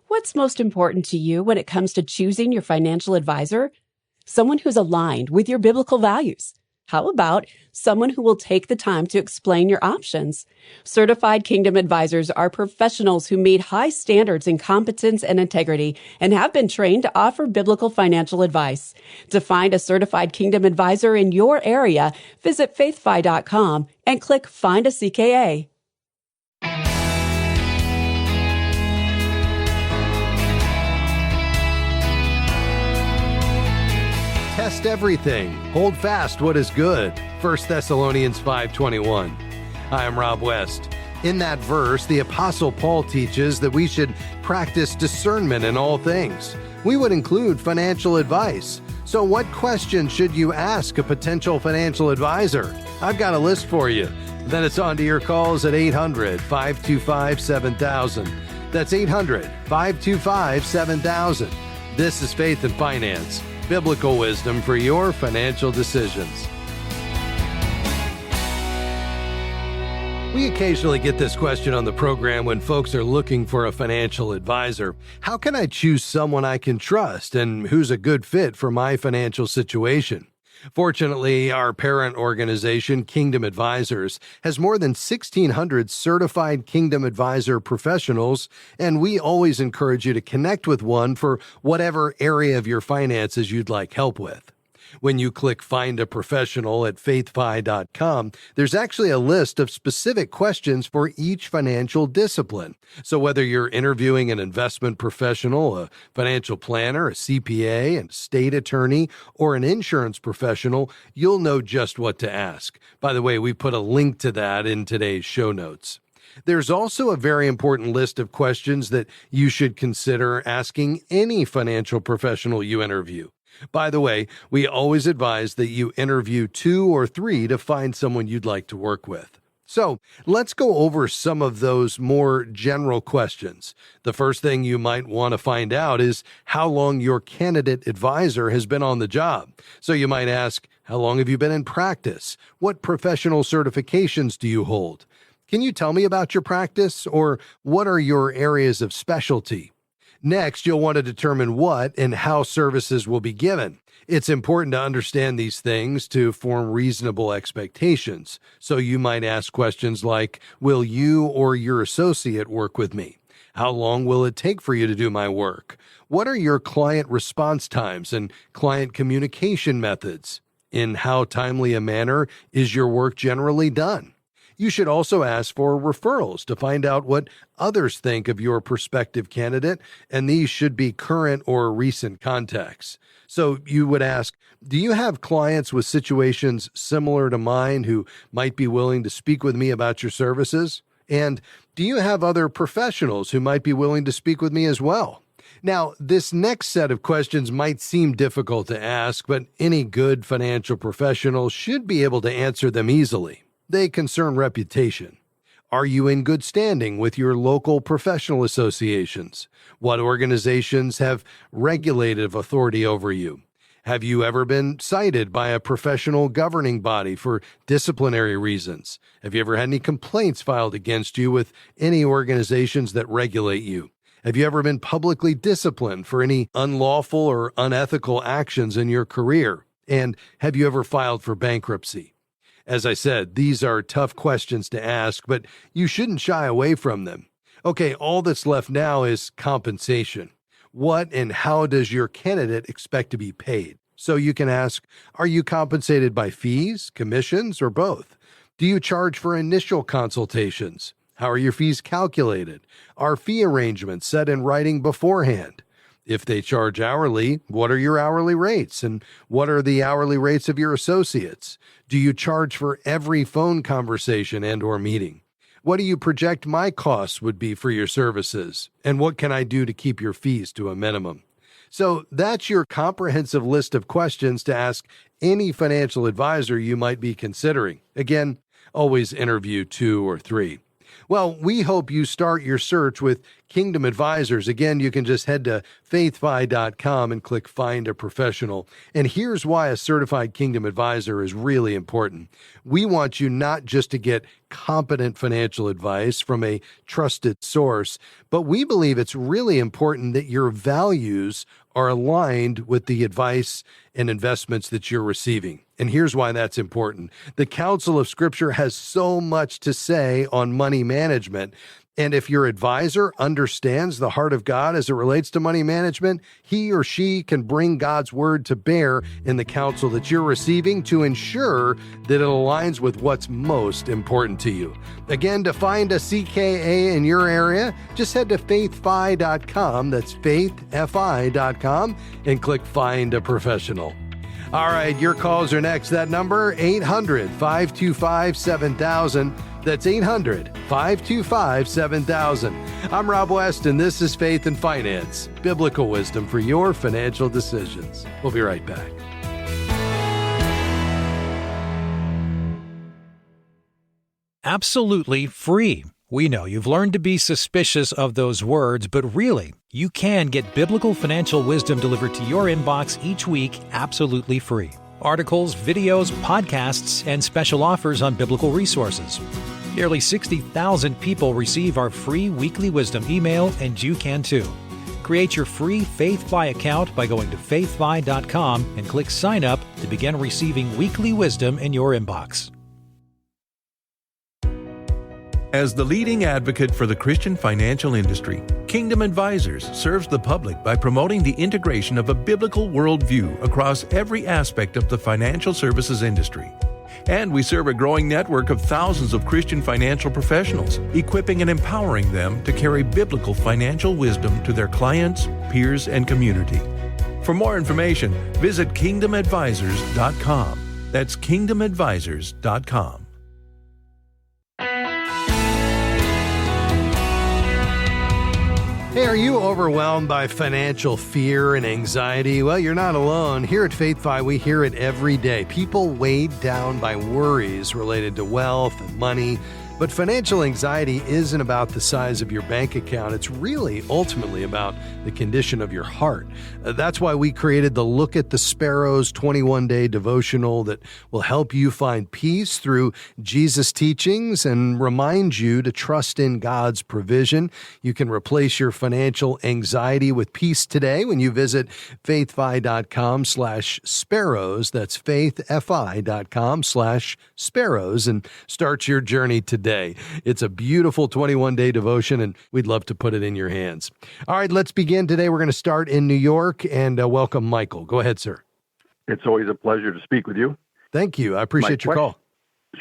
What's most important to you when it comes to choosing your financial advisor? Someone who's aligned with your biblical values. How about someone who will take the time to explain your options? Certified Kingdom Advisors are professionals who meet high standards in competence and integrity and have been trained to offer biblical financial advice. To find a Certified Kingdom Advisor in your area, visit faithfi.com and click Find a CKA. Test everything. Hold fast what is good. 1 Thessalonians 5:21. Hi, I'm Rob West. In that verse, the Apostle Paul teaches that we should practice discernment in all things. We would include financial advice. So what questions should you ask a potential financial advisor? I've got a list for you. Then it's on to your calls at 800-525-7000. That's 800-525-7000. This is Faith and Finance. Biblical wisdom for your financial decisions. We occasionally get this question on the program when folks are looking for a financial advisor. How can I choose someone I can trust and who's a good fit for my financial situation? Fortunately, our parent organization, Kingdom Advisors, has more than 1,600 certified Kingdom Advisor professionals, and we always encourage you to connect with one for whatever area of your finances you'd like help with. When you click Find a Professional at faithfi.com, there's actually a list of specific questions for each financial discipline. So whether you're interviewing an investment professional, a financial planner, a CPA, a state attorney, or an insurance professional, you'll know just what to ask. By the way, we put a link to that in today's show notes. There's also a very important list of questions that you should consider asking any financial professional you interview. By the way, we always advise that you interview 2 or 3 to find someone you'd like to work with. So let's go over some of those more general questions. The first thing you might want to find out is how long your candidate advisor has been on the job. So you might ask, how long have you been in practice? What professional certifications do you hold? Can you tell me about your practice, or what are your areas of specialty? Next, you'll want to determine what and how services will be given. It's important to understand these things to form reasonable expectations. So you might ask questions like, will you or your associate work with me? How long will it take for you to do my work? What are your client response times and client communication methods? In how timely a manner is your work generally done? You should also ask for referrals to find out what others think of your prospective candidate, and these should be current or recent contacts. So you would ask, do you have clients with situations similar to mine who might be willing to speak with me about your services? And do you have other professionals who might be willing to speak with me as well? Now, this next set of questions might seem difficult to ask, but any good financial professional should be able to answer them easily. They concern reputation. Are you in good standing with your local professional associations? What organizations have regulative authority over you? Have you ever been cited by a professional governing body for disciplinary reasons? Have you ever had any complaints filed against you with any organizations that regulate you? Have you ever been publicly disciplined for any unlawful or unethical actions in your career? And have you ever filed for bankruptcy? As I said, these are tough questions to ask, but you shouldn't shy away from them. Okay, all that's left now is compensation. What and how does your candidate expect to be paid? So you can ask, are you compensated by fees, commissions, or both? Do you charge for initial consultations? How are your fees calculated? Are fee arrangements set in writing beforehand? If they charge hourly, what are your hourly rates? And what are the hourly rates of your associates? Do you charge for every phone conversation and/or meeting? What do you project my costs would be for your services? And what can I do to keep your fees to a minimum? So that's your comprehensive list of questions to ask any financial advisor you might be considering. Again, always interview 2 or 3. Well, we hope you start your search with Kingdom Advisors. Again, you can just head to faithfi.com and click Find a Professional. And here's why a certified Kingdom Advisor is really important. We want you not just to get competent financial advice from a trusted source, but we believe it's really important that your values are aligned with the advice and investments that you're receiving. And here's why that's important. The counsel of Scripture has so much to say on money management. And if your advisor understands the heart of God as it relates to money management, he or she can bring God's word to bear in the counsel that you're receiving to ensure that it aligns with what's most important to you. Again, to find a CKA in your area, just head to faithfi.com. That's faithfi.com and click Find a Professional. All right, your calls are next. That number, 800-525-7000. That's 800-525-7000. I'm Rob West, and this is Faith and Finance, biblical wisdom for your financial decisions. We'll be right back. Absolutely free. We know you've learned to be suspicious of those words, but really, you can get biblical financial wisdom delivered to your inbox each week absolutely free. Articles, videos, podcasts, and special offers on biblical resources. Nearly 60,000 people receive our free weekly wisdom email, and you can too. Create your free FaithFi account by going to faithfi.com and click Sign Up to begin receiving weekly wisdom in your inbox. As the leading advocate for the Christian financial industry, Kingdom Advisors serves the public by promoting the integration of a biblical worldview across every aspect of the financial services industry. And we serve a growing network of thousands of Christian financial professionals, equipping and empowering them to carry biblical financial wisdom to their clients, peers, and community. For more information, visit kingdomadvisors.com. That's kingdomadvisors.com. Hey, are you overwhelmed by financial fear and anxiety? Well, you're not alone. Here at FaithFi, we hear it every day. People weighed down by worries related to wealth and money. But financial anxiety isn't about the size of your bank account. It's really ultimately about the condition of your heart. That's why we created the Look at the Sparrows 21-day devotional that will help you find peace through Jesus' teachings and remind you to trust in God's provision. You can replace your financial anxiety with peace today when you visit faithfi.com/sparrows. That's faithfi.com/sparrows and start your journey today. It's a beautiful 21-day devotion, and we'd love to put it in your hands. All right, let's begin today. We're going to start in New York and welcome Michael. Go ahead, sir. It's always a pleasure to speak with you. Thank you. I appreciate your call.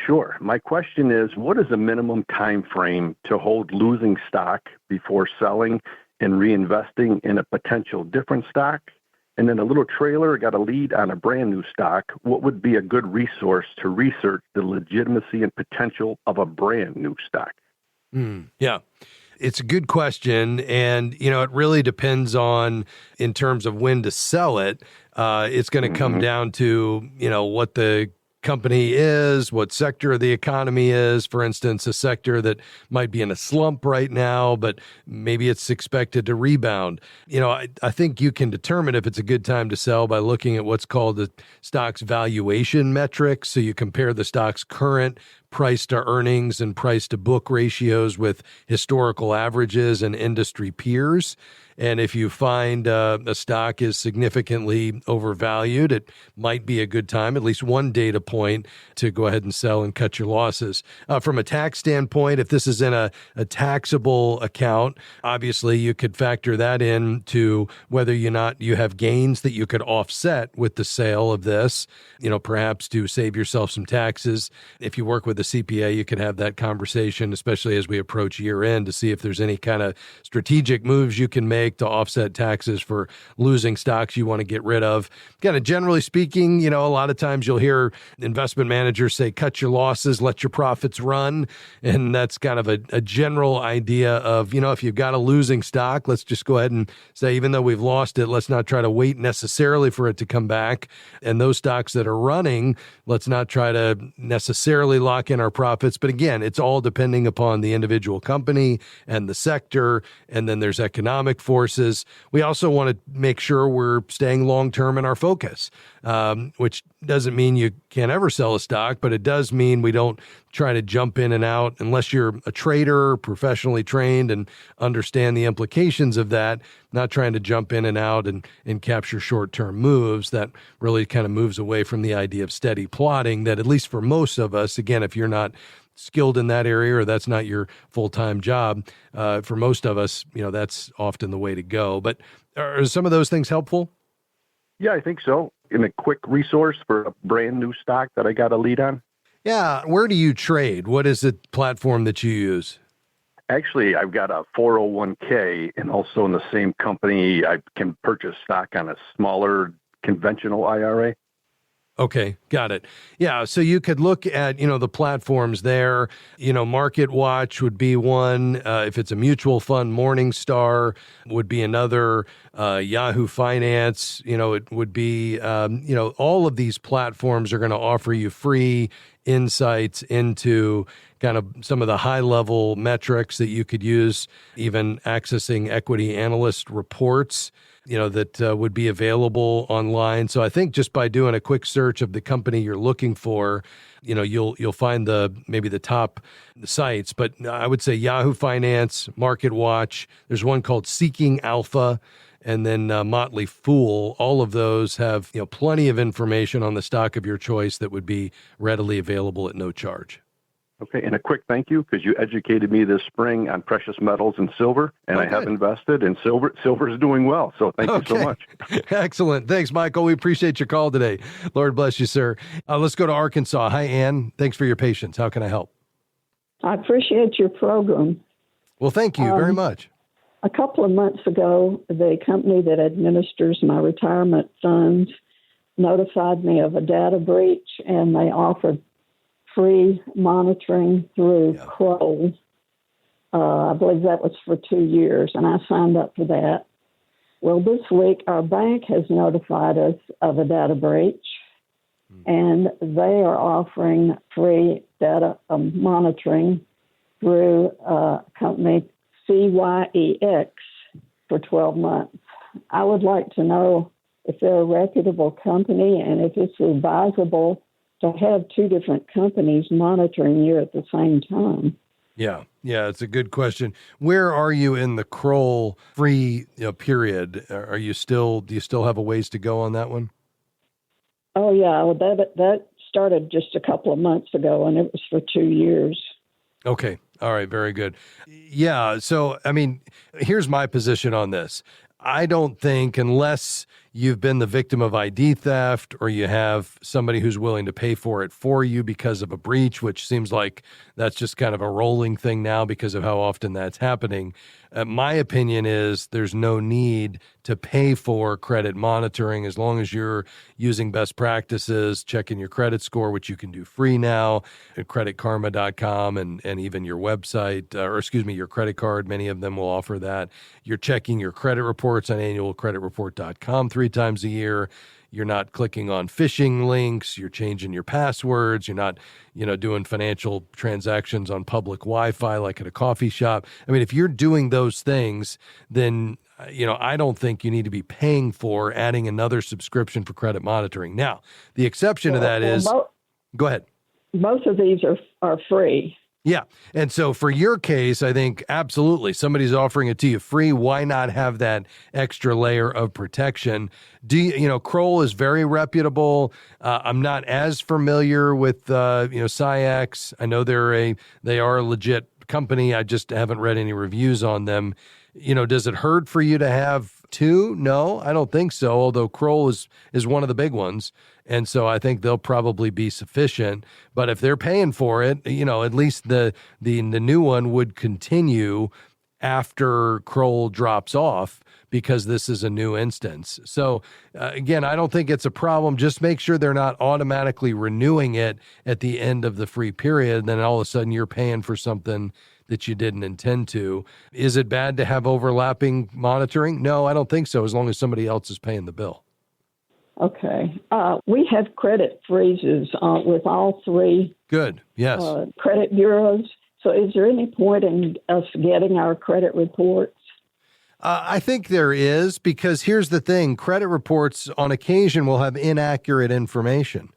Sure. My question is, what is the minimum time frame to hold losing stock before selling and reinvesting in a potential different stock? And then a little trailer got a lead on a brand new stock. What would be a good resource to research the legitimacy and potential of a brand new stock? Yeah. It's a good question. And, it really depends on, in terms of when to sell it, it's going to come down to, what the company is, what sector of the economy is. For instance, a sector that might be in a slump right now, but maybe it's expected to rebound. I think you can determine if it's a good time to sell by looking at what's called the stock's valuation metric. So you compare the stock's current price to earnings and price to book ratios with historical averages and industry peers. And if you find a stock is significantly overvalued, it might be a good time, at least one data point, to go ahead and sell and cut your losses. From a tax standpoint, if this is in a taxable account, obviously you could factor that in to whether you have gains that you could offset with the sale of this, perhaps to save yourself some taxes. If you work with a CPA, you could have that conversation, especially as we approach year end, to see if there's any kind of strategic moves you can make to offset taxes for losing stocks you want to get rid of. Kind of generally speaking, a lot of times you'll hear investment managers say, cut your losses, let your profits run. And that's kind of a general idea of, if you've got a losing stock, let's just go ahead and say, even though we've lost it, let's not try to wait necessarily for it to come back. And those stocks that are running, let's not try to necessarily lock lock in our profits. But again, it's all depending upon the individual company and the sector. And then there's economic forces. We also want to make sure we're staying long-term in our focus, which doesn't mean you can't ever sell a stock, but it does mean we don't try to jump in and out unless you're a trader, professionally trained, and understand the implications of that, not trying to jump in and out and capture short-term moves. That really kind of moves away from the idea of steady plotting that, at least for most of us, again, if you're not skilled in that area or that's not your full-time job, for most of us, that's often the way to go. But are some of those things helpful? Yeah, I think so. In a quick resource for a brand new stock that I got a lead on. Yeah. Where do you trade? What is the platform that you use? Actually, I've got a 401k, and also in the same company, I can purchase stock on a smaller conventional IRA. Okay, got it. Yeah, so you could look at, the platforms there. Market Watch would be one. If it's a mutual fund, Morningstar would be another. Yahoo Finance, it would be, all of these platforms are going to offer you free insights into kind of some of the high-level metrics that you could use, even accessing equity analyst reports, that would be available online. So I think just by doing a quick search of the company you're looking for, you'll find maybe the top sites. But I would say Yahoo Finance, Market Watch. There's one called Seeking Alpha, and then Motley Fool. All of those have plenty of information on the stock of your choice that would be readily available at no charge. Okay, and a quick thank you, because you educated me this spring on precious metals and silver, and I have invested, and silver is doing well. So thank you so much. Excellent. Thanks, Michael. We appreciate your call today. Lord bless you, sir. Let's go to Arkansas. Hi, Ann. Thanks for your patience. How can I help? I appreciate your program. Well, thank you very much. A couple of months ago, the company that administers my retirement funds notified me of a data breach, and they offered free monitoring through Kroll. I believe that was for 2 years, and I signed up for that. Well, this week, our bank has notified us of a data breach, and they are offering free data monitoring through a company, CYEX, for 12 months. I would like to know if they're a reputable company and if it's advisable to have two different companies monitoring you at the same time. Yeah, it's a good question. Where are you in the Kroll free period? Do you still have a ways to go on that one? Oh yeah, that started just a couple of months ago, and it was for 2 years. Okay, all right, very good. Yeah, so here's my position on this. I don't think, unless you've been the victim of ID theft or you have somebody who's willing to pay for it for you because of a breach, which seems like that's just kind of a rolling thing now because of how often that's happening. My opinion is there's no need to pay for credit monitoring as long as you're using best practices, checking your credit score, which you can do free now at creditkarma.com and even your website, your credit card. Many of them will offer that. You're checking your credit reports on annualcreditreport.com 3 times a year. You're not clicking on phishing links. You're changing your passwords. You're not, doing financial transactions on public Wi-Fi like at a coffee shop. If you're doing those things, then, I don't think you need to be paying for adding another subscription for credit monitoring. Now, the exception to that is, go ahead. Most of these are free. Yeah. And so for your case, I think absolutely somebody's offering it to you free. Why not have that extra layer of protection? Kroll is very reputable. I'm not as familiar with, CYEX. I know they are a legit company. I just haven't read any reviews on them. Does it hurt for you to have two? No, I don't think so. Although Kroll is one of the big ones. And so I think they'll probably be sufficient. But if they're paying for it, at least the new one would continue after Kroll drops off because this is a new instance. So again, I don't think it's a problem. Just make sure they're not automatically renewing it at the end of the free period. Then all of a sudden you're paying for something that you didn't intend to. Is it bad to have overlapping monitoring? No, I don't think so, as long as somebody else is paying the bill. Okay. We have credit freezes with all three Good. Yes. credit bureaus. So is there any point in us getting our credit reports? I think there is, because here's the thing. Credit reports on occasion will have inaccurate information.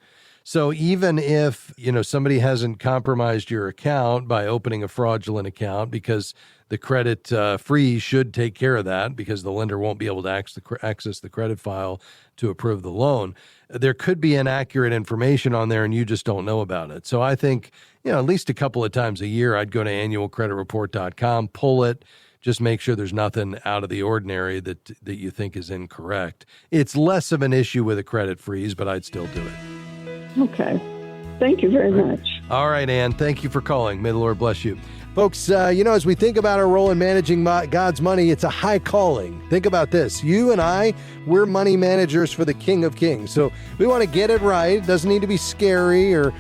So even if, somebody hasn't compromised your account by opening a fraudulent account, because the credit freeze should take care of that, because the lender won't be able to access the credit file to approve the loan, there could be inaccurate information on there and you just don't know about it. So I think, at least a couple of times a year, I'd go to annualcreditreport.com, pull it, just make sure there's nothing out of the ordinary that you think is incorrect. It's less of an issue with a credit freeze, but I'd still do it. Okay. Thank you very much. All right, Ann. Thank you for calling. May the Lord bless you. Folks, as we think about our role in managing God's money, it's a high calling. Think about this. You and I, we're money managers for the King of Kings. So we want to get it right. It doesn't need to be scary, or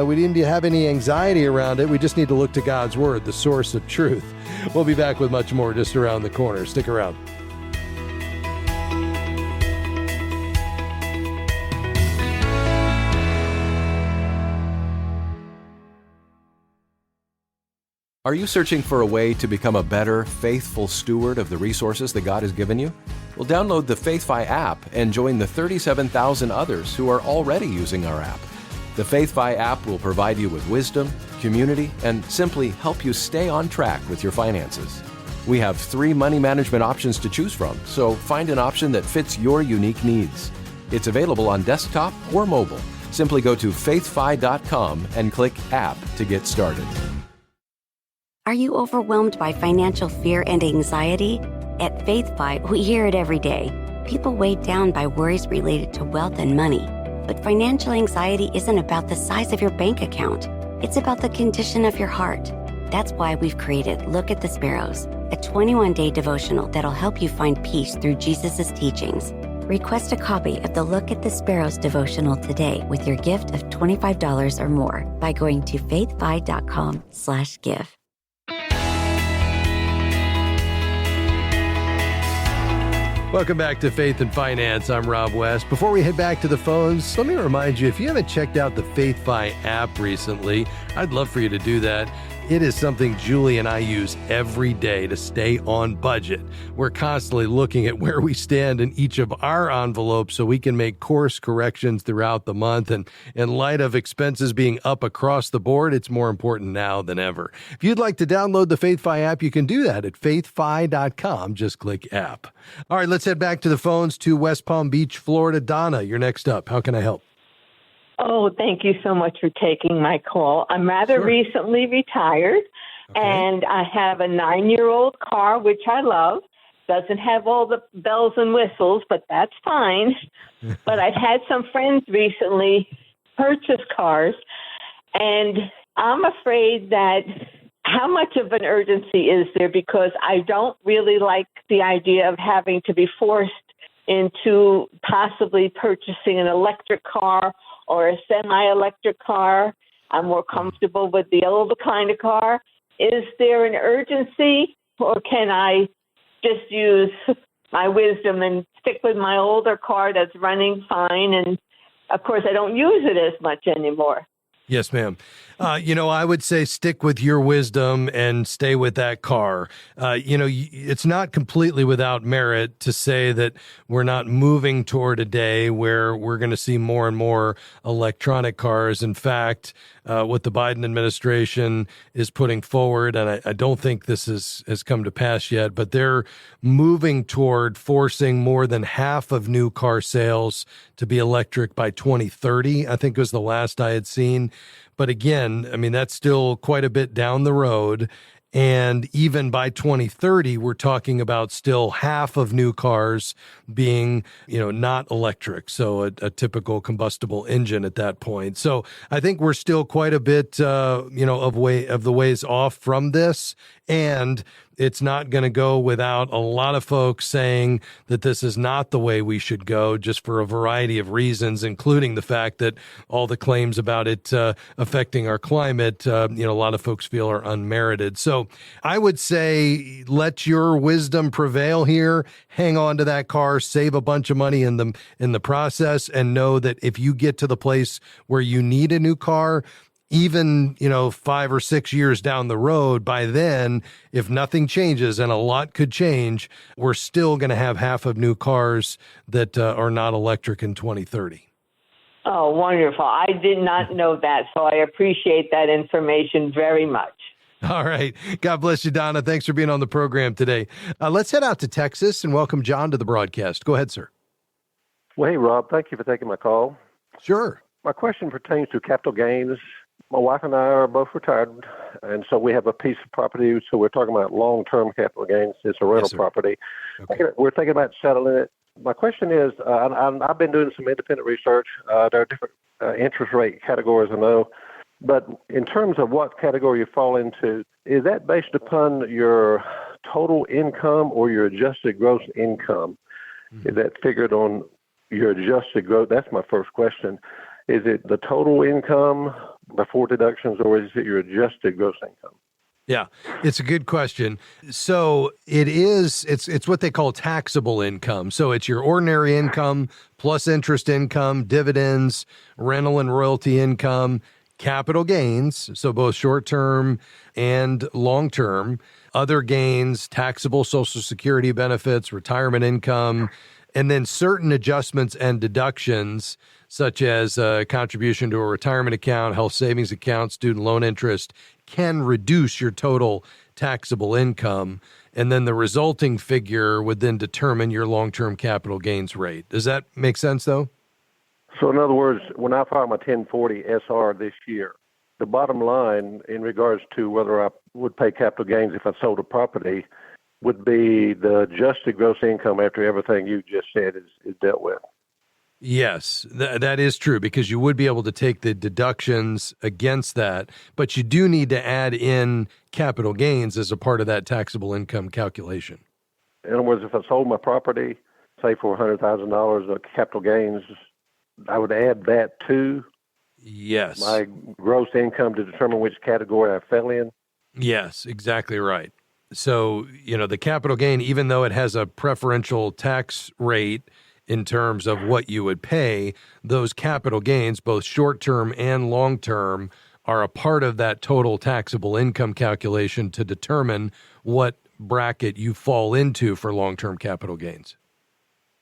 we didn't have any anxiety around it. We just need to look to God's Word, the source of truth. We'll be back with much more just around the corner. Stick around. Are you searching for a way to become a better, faithful steward of the resources that God has given you? Well, download the FaithFi app and join the 37,000 others who are already using our app. The FaithFi app will provide you with wisdom, community, and simply help you stay on track with your finances. We have 3 money management options to choose from, so find an option that fits your unique needs. It's available on desktop or mobile. Simply go to faithfi.com and click App to get started. Are you overwhelmed by financial fear and anxiety? At FaithFi, we hear it every day. People weighed down by worries related to wealth and money. But financial anxiety isn't about the size of your bank account. It's about the condition of your heart. That's why we've created Look at the Sparrows, a 21-day devotional that'll help you find peace through Jesus' teachings. Request a copy of the Look at the Sparrows devotional today with your gift of $25 or more by going to faithfi.com/give. Welcome back to Faith and Finance. I'm Rob West. Before we head back to the phones, let me remind you, if you haven't checked out the FaithFi app recently, I'd love for you to do that. It is something Julie and I use every day to stay on budget. We're constantly looking at where we stand in each of our envelopes so we can make course corrections throughout the month. And in light of expenses being up across the board, it's more important now than ever. If you'd like to download the FaithFi app, you can do that at faithfi.com. Just click app. All right, let's head back to the phones to West Palm Beach, Florida. Donna, you're next up. How can I help? Oh, thank you so much for taking my call. I'm rather recently retired, and I have a 9-year-old car, which I love. Doesn't have all the bells and whistles, but that's fine. But I've had some friends recently purchase cars, and I'm afraid that how much of an urgency is there? Because I don't really like the idea of having to be forced into possibly purchasing an electric car or a semi-electric car. I'm more comfortable with the older kind of car. Is there an urgency, or can I just use my wisdom and stick with my older car that's running fine? And, of course, I don't use it as much anymore. Yes, ma'am. I would say stick with your wisdom and stay with that car. It's not completely without merit to say that we're not moving toward a day where we're going to see more and more electronic cars. In fact, what the Biden administration is putting forward, and I don't think this has come to pass yet, but they're moving toward forcing more than half of new car sales to be electric by 2030, I think was the last I had seen. But again, I mean, that's still quite a bit down the road. And even by 2030, we're talking about still half of new cars being, not electric. So a typical combustible engine at that point. So I think we're still quite a bit, of the ways off from this. And it's not going to go without a lot of folks saying that this is not the way we should go, just for a variety of reasons, including the fact that all the claims about it affecting our climate, a lot of folks feel are unmerited. So I would say let your wisdom prevail here. Hang on to that car, save a bunch of money in the process, and know that if you get to the place where you need a new car, even, 5 or 6 years down the road, by then, if nothing changes, and a lot could change, we're still going to have half of new cars that are not electric in 2030. Oh, wonderful. I did not know that, so I appreciate that information very much. All right. God bless you, Donna. Thanks for being on the program today. Let's head out to Texas and welcome John to the broadcast. Go ahead, sir. Well, hey, Rob, thank you for taking my call. Sure. My question pertains to capital gains. My wife and I are both retired, and so we have a piece of property. So we're talking about long-term capital gains. It's a rental property. Okay. We're thinking about settling it. My question is, I've been doing some independent research. There are different interest rate categories, I know. But in terms of what category you fall into, is that based upon your total income or your adjusted gross income? Mm-hmm. Is that figured on your adjusted gross? That's my first question. Is it the total income before deductions, or is it your adjusted gross income? Yeah, it's a good question. So it's what they call taxable income. So it's your ordinary income plus interest income, dividends, rental and royalty income, capital gains, so both short-term and long-term, other gains, taxable Social Security benefits, retirement income, and then certain adjustments and deductions, such as contribution to a retirement account, health savings account, student loan interest, can reduce your total taxable income. And then the resulting figure would then determine your long-term capital gains rate. Does that make sense, though? So in other words, when I file my 1040 SR this year, the bottom line in regards to whether I would pay capital gains if I sold a property would be the adjusted gross income after everything you just said is dealt with. Yes, that is true, because you would be able to take the deductions against that, but you do need to add in capital gains as a part of that taxable income calculation. In other words, if I sold my property, say for $100,000 of capital gains, I would add that to my gross income to determine which category I fell in? Yes, exactly right. So, the capital gain, even though it has a preferential tax rate in terms of what you would pay, those capital gains, both short-term and long-term, are a part of that total taxable income calculation to determine what bracket you fall into for long-term capital gains.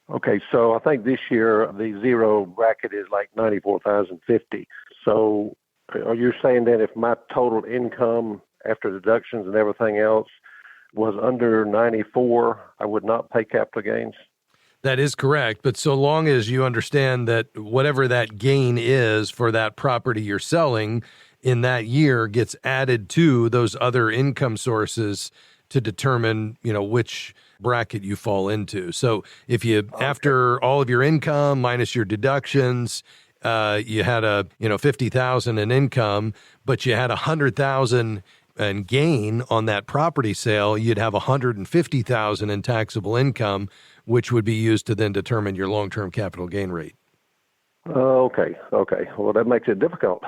Okay, so I think this year the zero bracket is like $94,050. So are you saying that if my total income after deductions and everything else was under 94, I would not pay capital gains? That is correct, but so long as you understand that whatever that gain is for that property you're selling in that year gets added to those other income sources to determine, which bracket you fall into. So if you, after all of your income minus your deductions, you had $50,000 in income, but you had $100,000 in gain on that property sale, you'd have $150,000 in taxable income, which would be used to then determine your long-term capital gain rate. Okay. Well, that makes it difficult.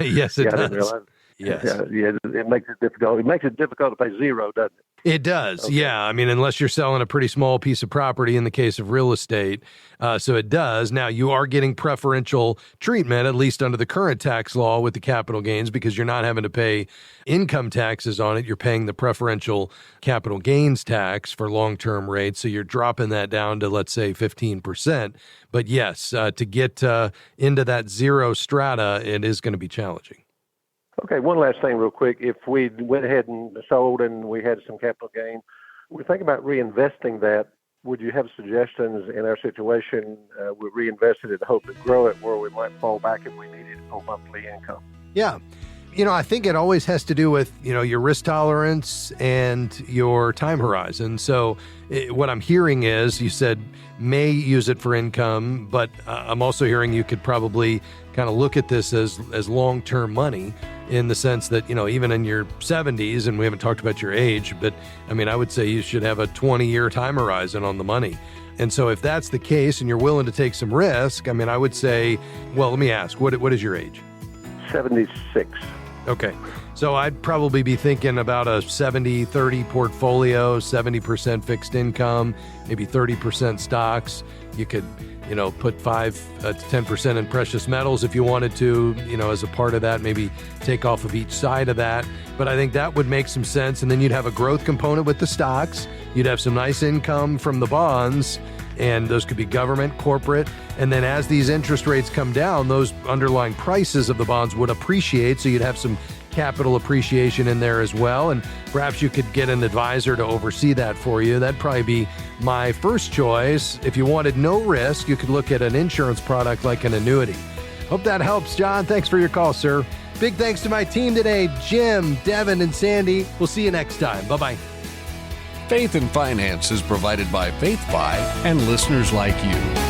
Yes, it does. I didn't realize. Yes. Yeah, it makes it difficult. It makes it difficult to pay zero, doesn't it? It does, okay. Yeah. I mean, unless you're selling a pretty small piece of property in the case of real estate. So it does. Now, you are getting preferential treatment, at least under the current tax law with the capital gains, because you're not having to pay income taxes on it. You're paying the preferential capital gains tax for long-term rates. So you're dropping that down to, let's say, 15%. But yes, to get into that zero strata, it is going to be challenging. Okay, one last thing real quick. If we went ahead and sold and we had some capital gain, we think about reinvesting that. Would you have suggestions in our situation? We reinvest it in the hope to grow it where we might fall back if we needed it for monthly income. Yeah. I think it always has to do with, your risk tolerance and your time horizon. So what I'm hearing is you said may use it for income, but I'm also hearing you could probably kind of look at this as long-term money in the sense that, even in your 70s, and we haven't talked about your age, but I would say you should have a 20-year time horizon on the money. And so if that's the case and you're willing to take some risk, I would say, well, let me ask, what is your age? 76. Okay. So I'd probably be thinking about a 70-30 portfolio, 70% fixed income, maybe 30% stocks. You could, put 5 to 10% in precious metals if you wanted to, as a part of that, maybe take off of each side of that. But I think that would make some sense. And then you'd have a growth component with the stocks. You'd have some nice income from the bonds, and those could be government, corporate. And then as these interest rates come down, those underlying prices of the bonds would appreciate. So you'd have some capital appreciation in there as well. And perhaps you could get an advisor to oversee that for you. That'd probably be my first choice. If you wanted no risk, you could look at an insurance product like an annuity. Hope that helps, John. Thanks for your call, sir. Big thanks to my team today, Jim, Devin, and Sandy. We'll see you next time. Bye-bye. Faith and Finance is provided by FaithFi and listeners like you.